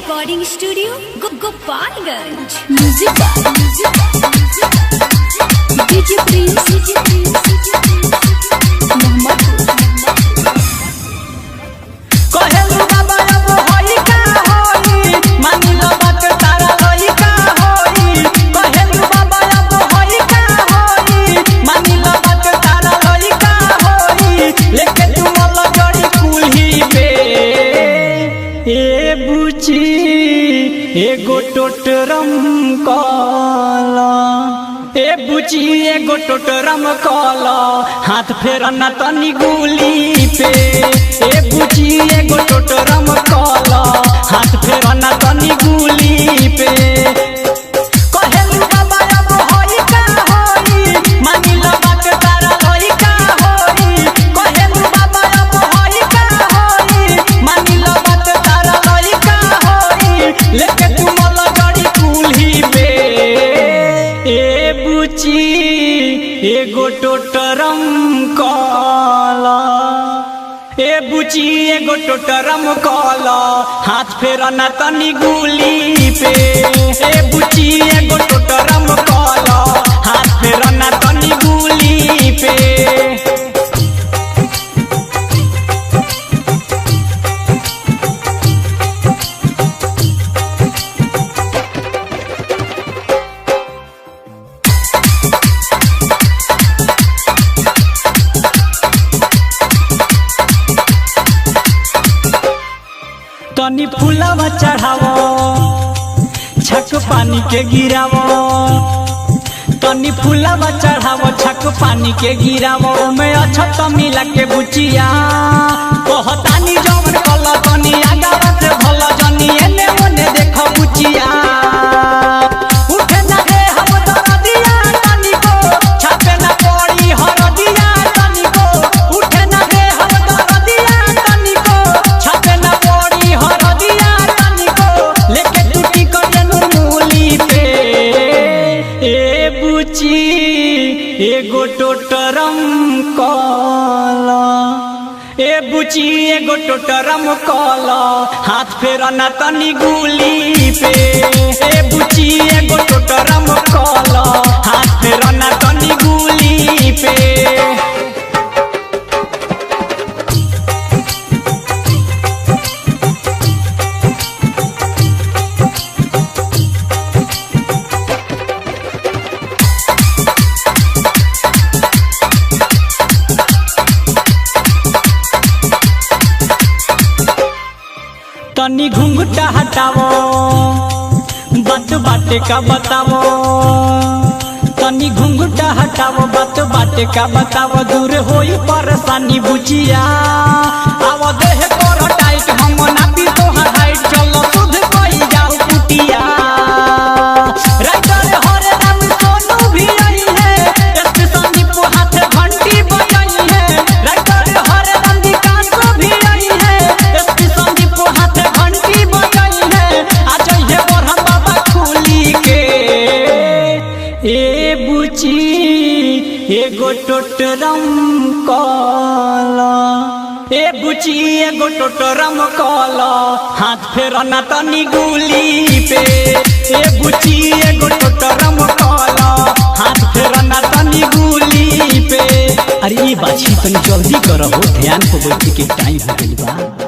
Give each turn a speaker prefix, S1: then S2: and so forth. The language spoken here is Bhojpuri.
S1: Recording studio Gopalganj. DJ Prince
S2: कहेलू बाबा अब होई का होई, मानी लो बात तारा होई का होई। कहेलू बाबा अब होई का होई, मानी लो बात तारा होई का होई। लेके तू मोला जड़ी कुल्ही पे ए बुची एगो टोटरम काला, ए बुची एगो टोटरम काला, हाथ फेरना तनी गुली पे। ए बुची एगो टोटरम काला, हाथ फेरना तनी गुली पे। कहेलू बाबा अब होई का होई, मानी लो बात तारा होई का होई। कहेलू बाबा अब होई का होई, मानी लो बात तारा होई का होई। लेके तू मोला जड़ी कुल्ही पे ए बुची एगो टोटरम काला, ए बुची एगो टोटरम काला, हाथ फेरना तनी गुली पे। ए बुची एगो टोटरम काला, हाथ फेरना तनी गुली पे। तनी फूलवा चढ़ावो, छक पानी के गिरावो। तनी फूलवा चढ़ावो, छक पानी के गिरावो। में अछत मिला के बुचिया कहतानी जवन कल तनी आगावा से भल जनी एने ओने देखो बुचिया। उठे ना रे हम दरदिया तनी को, छापे ना पड़ी हरदिया तनी को। उठे ना रे हम दरदिया तनी को, छापे ना पड़ी हरदिया तनी को। लेके टूटी कर मूली पे ए बुची एगो टोटरम काला, ए बुची एगो टोटरम काला, हाथ फेरना तनी गुली पे। ए बुची एगो टोटरम काला, हाथ फेरना तनी गुली पे। तनी घुंघटा हटावो, बात बाटे का बतावो। तनी घुंघटा हटावो, बात बाटे का बतावो। दूर होई परेशानी बुचिया, आवो देह कर टाइट, हम नापी तोहर हाइट। चलो सुध कोई जाओ कुटिया। राइटर हरे राम सोनू भी आई है, एसपी संदीप हाथ घंटी बजाई है। राइटर हरे राम विकास भी आई है, एसपी संदीप हाथ घंटी बजाई है। आज ये बरहम बाबा खुली के ए बुची एगो टोटरम काला, ए बुची एगो टोटरम काला, हाथ फेरना तनी गुली पे। ए बुची एगो टोटरम काला, हाथ फेरना तनी गुली पे। अरे ये बात तनी जल्दी करहो, ध्यान को बैठे के टाइम हो गइल बा।